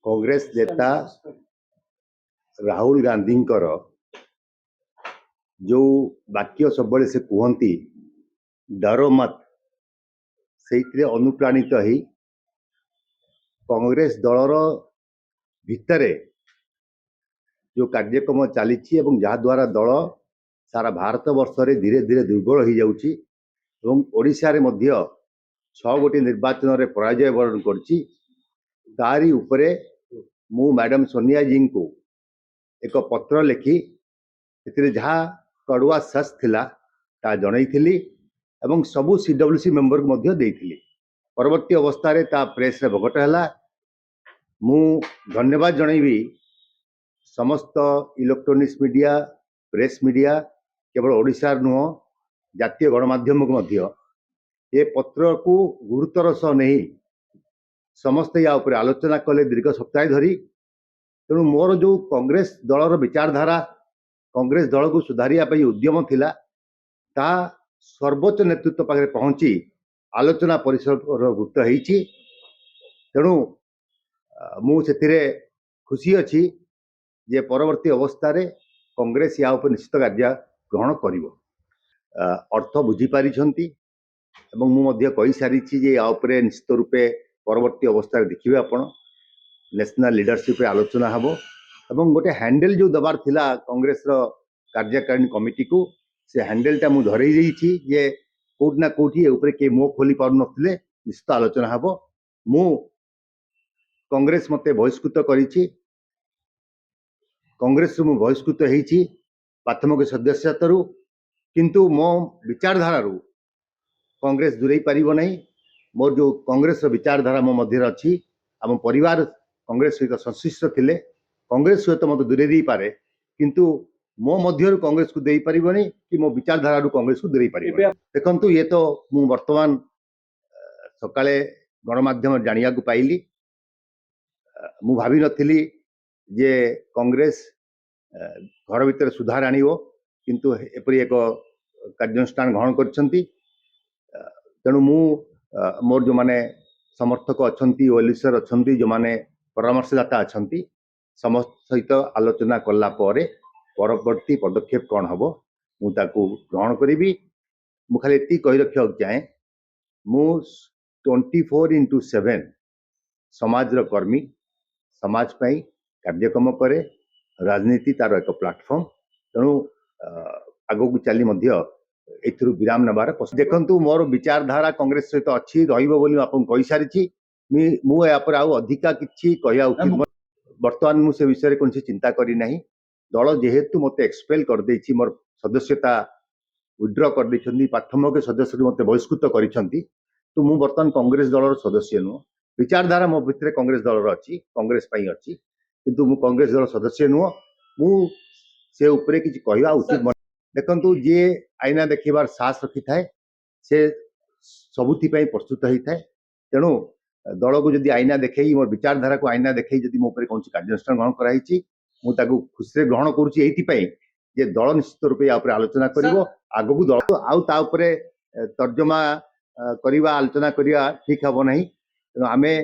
कांग्रेस नेता राहुल गांधी जो वाक्य सब से कहती डरो मत से अनुप्राणित ही कांग्रेस दलर भितर जो कार्यक्रम चली जहाद्वारा दल सारा भारत वर्ष रे धीरे धीरे दुर्बल हो जाउची एवं ओडिशा रे मध्य 6 गोटी निर्वाचन रे पराजय वरण करची तारी उपरे मु मैडम सोनिया जी को एक पत्र लिखी जहाँ कड़ुआ सस थिला ता जनईथिली एवं सबु सीडब्ल्यूसी मेंबर को मध्य देइथिली। परवर्ती अवस्था रे ता प्रेस रे भगट हला। मु धन्यवाद जनईबी समस्त इलेक्ट्रोनिक्स मीडिया प्रेस मीडिया केवल ओडिशा नुह जातीय गणमाध्यम को मध्य ए पत्र को गुरुतर सह नहीं समस्त या ऊपर आलोचना कले दीर्घ सप्ताह धरी। तेणु मोर जो कांग्रेस दलर विचारधारा कांग्रेस दल को सुधारिया उद्यम थिला ता सर्वोच्च नेतृत्व पाखे पहुंची आलोचना परिसर गुप्त होईची। तेणु मुझे खुशी अच्छी जे परवर्ती अवस्था रे कांग्रेस या ऊपर निश्चित कार्य ग्रहण करिवो। अर्थ बुझी पारिछंती एवं मु मध्य कहि सारिछि जे या ऊपर निश्चित रूपे परवर्ती अवस्था रे देखिबे आपण नेशनल लीडरशिप रे आलोचना हबो एवं गोटे हैंडल जो दबार थिला कांग्रेस रो कार्यकारिणी कमिटी को से हैंडल टा मु धरई देइछि जे कोट ना कोठी ऊपर के मो खोली पार नथिले निश्चित आलोचना हबो। मु कांग्रेस मते बहिष्कृत करिछि कांग्रेस मु बहिष्कृत हेइछि प्राथमिक सदस्यतारू किंतु मो विचारधारा रू कांग्रेस दूरे पारिबो नहीं। मोर जो कांग्रेस विचारधारा मो मध्य अछि आम परिवार कांग्रेस सहित संश्लिष्ट थिले कांग्रेस सहित मत दूरे दी पारे किंतु मो मध्य कांग्रेस को दे पारिबनी कि मो विचारधारा रू कांग्रेस को दूरे पारिबनी। देखंतु ये तो मु वर्तमान सकाळे गणमाध्यम जानिया को पाइली। मु भाभी नथिली जे कांग्रेस घर भीतर सुधार आनिवो किंतु एपरि एक कार्यानुष्ठान ग्रहण करछंती। तेणु मु मोर जो माने समर्थक अच्छंती वेलिसर अच्छंती जो माने परामर्शदाता अच्छंती समस्त सहित आलोचना कला परे परवर्ती पदक्षेप कौन हबो मु ताकू ग्रहण करिवि। मु खाली एति कहि रखिया चाहे मु 24/7 समाज रो कर्मी समाज पई कार्यक्रम करे राजनीति तार एक प्लेटफॉर्म। तेणु आगो को चली मध्य एथुरु विराम नबार देखंतु मोर विचारधारा कांग्रेस सहित अच्छी रहिबो बोली आपन कहि सारिछि। मु या पर आउ अधिका किछि कहया उचित वर्तमान मु से विषय कोनसी चिंता करी नाही। दल जेहेतु मते एक्सपेल कर देछि मोर सदस्यता विड्रॉ कर देछंती प्राथमिक सदस्य मते बहिष्कृत करिसंती तो मु वर्तमान कांग्रेस दलर सदस्य नु विचारधारा मो भितरे कांग्रेस दलर अछि कांग्रेस पई अछि किंतु मु कांग्रेस दल सदस्य नु मु से ऊपर किछि कहया उचित। देखंतु जे आईना देखिबार साहस रखि थाए से सबुथि पई प्रस्तुत होई थाए। तेणु दल को जदि आईना देखई मोर विचारधारा को आईना देखई जदि मो ऊपर कोनसी कार्यानुष्ठान ग्रहण कराइछि मु ताकू खुशी रे ग्रहण करूछि एथि पई जे दल निश्चित रूपे या ऊपर आलोचना करिवो आगो को दल आउ ता ऊपर तर्जमा करिवा आलोचना करिवा ठीक हबो नहीं। तेणु आमे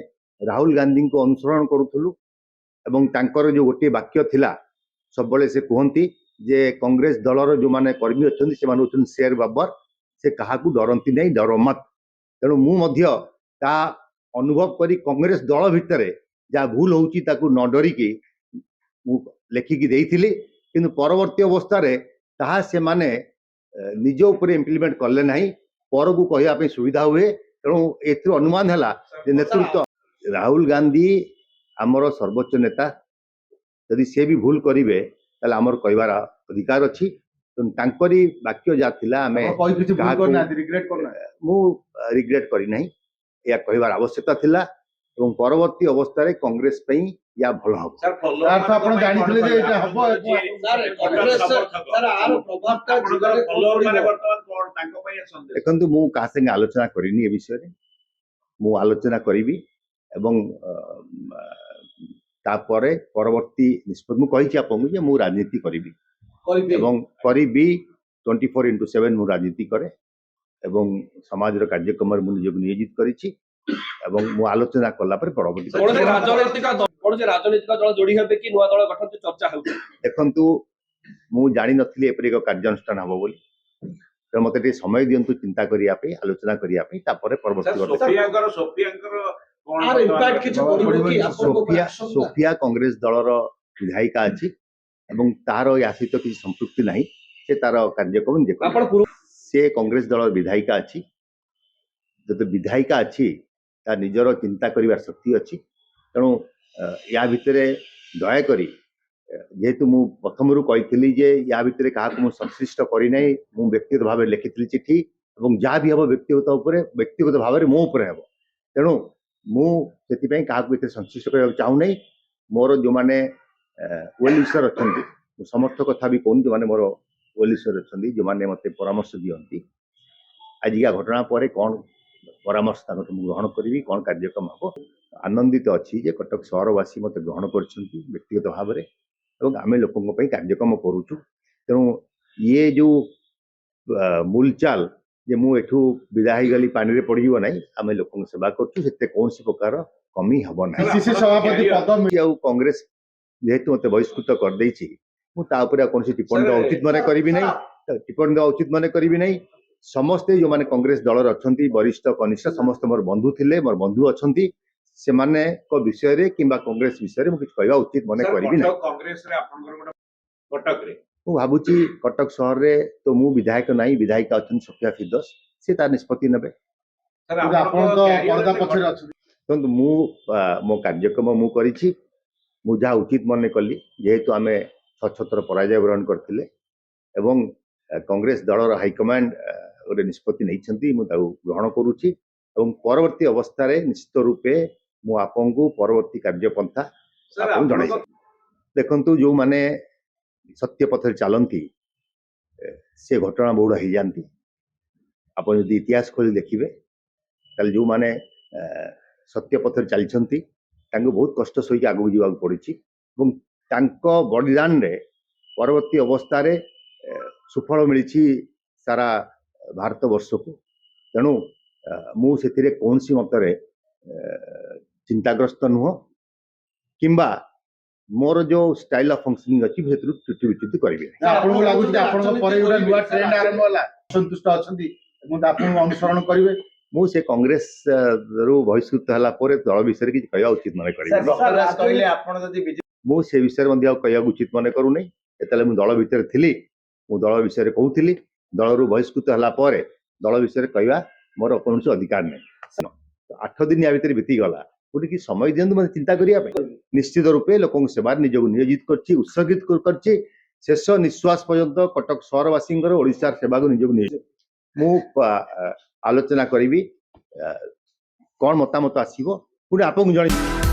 राहुल गांधी को अनुसरण करूथुलु एवं तांकर जो गोटे वाक्य थिला सब बळे से कहंती जे कांग्रेस दलर जो माने कर्मी अछंती से माने होछन शेर बाबर से कहा को डरंती नहीं डर मत। तेणु मु मध्य ता अनुभव करी कांग्रेस दल भितर जा भूल होउची ताकू न डरी की मु लेखिकी देइथिली किंतु परवर्ती अवस्था रे ताहा से माने निज ऊपर इम्प्लीमेंट करले नहीं पर को कहया पे सुविधा हुए। तेणु एथु अनुमान हला जे नेतृत्व राहुल गांधी आमर सर्वोच्च नेता यदि से भी भूल करिवे ताले आमर कहबार अधिकार अछि। तांकरी वाक्य जा थिला आमे मु रिग्रेट करी नहीं या कहबार आवश्यकता थिला एवं परवर्ती अवस्था रे कांग्रेस पई या भल हबो। सर आपण जानिथिले जे एटा हबो सर कांग्रेस सर आर प्रभावटा जिल्लारे फॉलोअर माने वर्तमान कोन तांको पई संदेश देखंतु मु का संगे आलोचना करिनी ए विषय रे मु आलोचना करिवि एवं तापरे परवर्ती निष्पत्ति मु कहिछि आपन जे मु राजनीति करिवि एवं करिवि 24/7 मु राजनीति करे एवं समाज रो कार्यक्रम मु निजको नियोजित करिछि एवं मु आलोचना कला पर परवर्ती କୌଣସି ରାଜନୈତିକ ଦଳ ଯୋଡି ହେବେ କି ନୂଆ ଦଳ ଗଠନ ଚର୍ଚ୍ଚା ହେଉଛି? ଦେଖନ୍ତୁ ମୁଁ ଜାଣିନଥିଲି ଏପରି ଏକ କାର୍ଯ୍ୟାନୁଷ୍ଠାନ ହବ ବୋଲି, ତେଣୁ ମତେ ଟିକେ ସମୟ ଦିଅନ୍ତୁ ଚିନ୍ତା କରିବା ପାଇଁ, ଆଲୋଚନା କରିବା ପାଇଁ, ତାପରେ ପରବର୍ତ୍ତୀ ଆର impact କିଛି ପଡିବ କି ଆପଣଙ୍କ ଉପରେ ଆଶଙ୍କା? ସୋଫିଆ କଂଗ୍ରେସ ଦଳର ବିଧାୟିକା ଅଛି ଏବଂ ତାର ୟା ସହିତ କିଛି ସମ୍ପୃକ୍ତି ନାହିଁ। ସେ ତାର କାର୍ଯ୍ୟକ୍ରମ ନିଜେ କରିବ। ଆପଣ ପୂର୍ବ ସେ କଂଗ୍ରେସ ଦଳର ବିଧାୟିକା ଅଛି, ଯଦି ବିଧାୟିକା ଅଛି ତା ନିଜର ଚିନ୍ତା କରିବାର ଶକ୍ତି ଅଛି। ତେଣୁ ୟା ଭିତରେ ଦୟାକରି ଯେହେତୁ ମୁଁ ପ୍ରଥମରୁ କହିଥିଲି ଯେ ୟା ଭିତରେ କାହାକୁ ମୁଁ ସଂଶ୍ଳିଷ୍ଟ କରିନାହିଁ, ମୁଁ ବ୍ୟକ୍ତିଗତ ଭାବରେ ଲେଖିଥିଲି ଚିଠି ଏବଂ ଯାହା ବି ହେବ ବ୍ୟକ୍ତିଗତ ଭାବରେ ମୋ ଉପରେ ହେବ। ତେଣୁ ମୁଁ ସେଥିପାଇଁ କାହାକୁ ଏଥିରେ ସଂଶ୍ଳିଷ୍ଟ କରିବାକୁ ଚାହୁଁନାହିଁ। ମୋର ଯେଉଁମାନେ ୱେଲ୍ ୱିଶର ଅଛନ୍ତି, ମୁଁ ସମସ୍ତ କଥା ବି କହୁନି, ଯେଉଁମାନେ ମୋର ୱେଲ୍ ୱିଶର ଅଛନ୍ତି, ଯେଉଁମାନେ ମୋତେ ପରାମର୍ଶ ଦିଅନ୍ତି, ଆଜିକା ଘଟଣା ପରେ କ'ଣ ପରାମର୍ଶ ତାଙ୍କଠୁ ମୁଁ ଗ୍ରହଣ କରିବି, କ'ଣ କାର୍ଯ୍ୟକ୍ରମ ହେବ। ଆନନ୍ଦିତ ଅଛି ଯେ କଟକ ସହରବାସୀ ମୋତେ ଗ୍ରହଣ କରିଛନ୍ତି ବ୍ୟକ୍ତିଗତ ଭାବରେ ଏବଂ ଆମେ ଲୋକଙ୍କ ପାଇଁ କାର୍ଯ୍ୟକ୍ରମ କରୁଛୁ। ତେଣୁ ଇଏ ଯେଉଁ ମୁଲଚାଲ ଯେ ମୁଁ ଏଠୁ ବିଦା ହେଇଗଲି ପାଣିରେ ପଡ଼ିଯିବ ନାହିଁ, ଆମେ ଲୋକଙ୍କ ସେବା କରୁଛୁ, ସେଥିରେ କୌଣସି ପ୍ରକାର କମି ହେବ ନାହିଁ। ପିସିସି ସଭାପତି ପଦ ଆଉ କଂଗ୍ରେସ ଯେହେତୁ ମୋତେ ବହିଷ୍କୃତ କରିଦେଇଛି, ମୁଁ ତା ଉପରେ ଆଉ କୌଣସି ଟିପ୍ପଣୀ ଦେବା ଉଚିତ ମନେ କରିବି ନାହିଁ। ଟିପ୍ପଣୀ ଦେବା ଉଚିତ ମନେ କରିବି ନାହିଁ। ସମସ୍ତେ ଯେଉଁମାନେ କଂଗ୍ରେସ ଦଳରେ ଅଛନ୍ତି, ବରିଷ୍ଠ କନିଷ୍ଠ ସମସ୍ତେ ମୋର ବନ୍ଧୁ ଥିଲେ, ମୋର ବନ୍ଧୁ ଅଛନ୍ତି। ସେମାନଙ୍କ ବିଷୟରେ କିମ୍ବା କଂଗ୍ରେସ ବିଷୟରେ ମୁଁ କିଛି କହିବା ଉଚିତ ମନେ କରିବି ନାହିଁ। ମୁଁ ଭାବୁଛି କଟକ ସହରରେ ତ ମୁଁ ବିଧାୟକ ନାହିଁ, ବିଧାୟିକା ଅଛନ୍ତି ସୋଫିଆ ଫିରଦୋଷ, ସେ ତାର ନିଷ୍ପତ୍ତି ନେବେ। ଆପଣ ତ ପରଦା ପଛରେ ଅଛନ୍ତି। ଦେଖନ୍ତୁ ମୁଁ ମୋ କାର୍ଯ୍ୟକ୍ରମ ମୁଁ କରିଛି, ମୁଁ ଯାହା ଉଚିତ ମନେ କଲି, ଯେହେତୁ ଆମେ 6 ପରାଜୟ ବରଣ କରିଥିଲେ ଏବଂ କଂଗ୍ରେସ ଦଳର ହାଇକମାଣ୍ଡ ଗୋଟେ ନିଷ୍ପତ୍ତି ନେଇଛନ୍ତି, ମୁଁ ତାକୁ ଗ୍ରହଣ କରୁଛି ଏବଂ ପରବର୍ତ୍ତୀ ଅବସ୍ଥାରେ ନିଶ୍ଚିତ ରୂପେ ମୁଁ ଆପଣଙ୍କୁ ପରବର୍ତ୍ତୀ କାର୍ଯ୍ୟପନ୍ଥା ଆପଣଙ୍କୁ ଜଣାଇବି। ଦେଖନ୍ତୁ ଯେଉଁମାନେ ସତ୍ୟ ପଥରେ ଚାଲନ୍ତି ସେ ଘଟଣା ବହୁଳ ହେଇଯାନ୍ତି। ଆପଣ ଯଦି ଇତିହାସ ଖୋଲି ଦେଖିବେ ତାହେଲେ ଯେଉଁମାନେ ସତ୍ୟ ପଥରେ ଚାଲିଛନ୍ତି ତାଙ୍କୁ ବହୁତ କଷ୍ଟ ସହିକି ଆଗକୁ ଯିବାକୁ ପଡ଼ିଛି ଏବଂ ତାଙ୍କ ବଳିଦାନରେ ପରବର୍ତ୍ତୀ ଅବସ୍ଥାରେ ସୁଫଳ ମିଳିଛି ସାରା ଭାରତବର୍ଷକୁ। ତେଣୁ ମୁଁ ସେଥିରେ କୌଣସି ମତରେ ଚିନ୍ତାଗ୍ରସ୍ତ ନୁହଁ କିମ୍ବା ମୋର ଯେଉଁ ଷ୍ଟାଇଲ ଅଫ୍ ଫଙ୍କସନିଂ ଅଛି ସେଥିରୁ ତ୍ରୁଟି ବିଚ୍ୟୁତି କରିବି ନାହିଁ। ଆପଣଙ୍କୁ ଲାଗୁଛି ଯେ ଆପଣଙ୍କ ପରେ ଗୋଟେ ନୂଆ ଟ୍ରେଣ୍ଡ ଆରମ୍ଭ ହେଲା, ଅସନ୍ତୁଷ୍ଟ ଅଛନ୍ତି ଏବଂ ଆପଣଙ୍କୁ ଅନୁସରଣ କରିବେ? ମୁଁ ସେ କଂଗ୍ରେସ ରୁ ବହିଷ୍କୃତ ହେଲା ପରେ ଦଳ ବିଷୟରେ କିଛି କହିବା ଉଚିତ ମନେ କରିବି। ମୁଁ ସେ ବିଷୟରେ ମଧ୍ୟ ଆଉ କହିବାକୁ ଉଚିତ ମନେ କରୁନାହିଁ। ଯେତେବେଳେ ମୁଁ ଦଳ ଭିତରେ ଥିଲି ମୁଁ ଦଳ ବିଷୟରେ କହୁଥିଲି, ଦଳରୁ ବହିଷ୍କୃତ ହେଲା ପରେ ଦଳ ବିଷୟରେ କହିବା ମୋର କୌଣସି ଅଧିକାର ନାହିଁ। 8 ଦିନ ୟା ଭିତରେ ବିତିଗଲା, ଗୋଟେ କି ସମୟ ଦିଅନ୍ତୁ ମୋତେ ଚିନ୍ତା କରିବା ପାଇଁ। ନିଶ୍ଚିତ ରୂପେ ଲୋକଙ୍କ ସେବାରେ ନିଜକୁ ନିୟୋଜିତ କରିଛି, ଉତ୍ସର୍ଗିତ କରିଛି। ଶେଷ ନିଶ୍ୱାସ ପର୍ଯ୍ୟନ୍ତ କଟକ ସହରବାସୀଙ୍କର ଓଡ଼ିଶାର ସେବାକୁ ନିଜକୁ ନିୟୋଜିତ। ମୁଁ ଆଲୋଚନା କରିବି, କ'ଣ ମତାମତ ଆସିବ ପୁଣି ଆପଣଙ୍କୁ ଜଣେଇବି।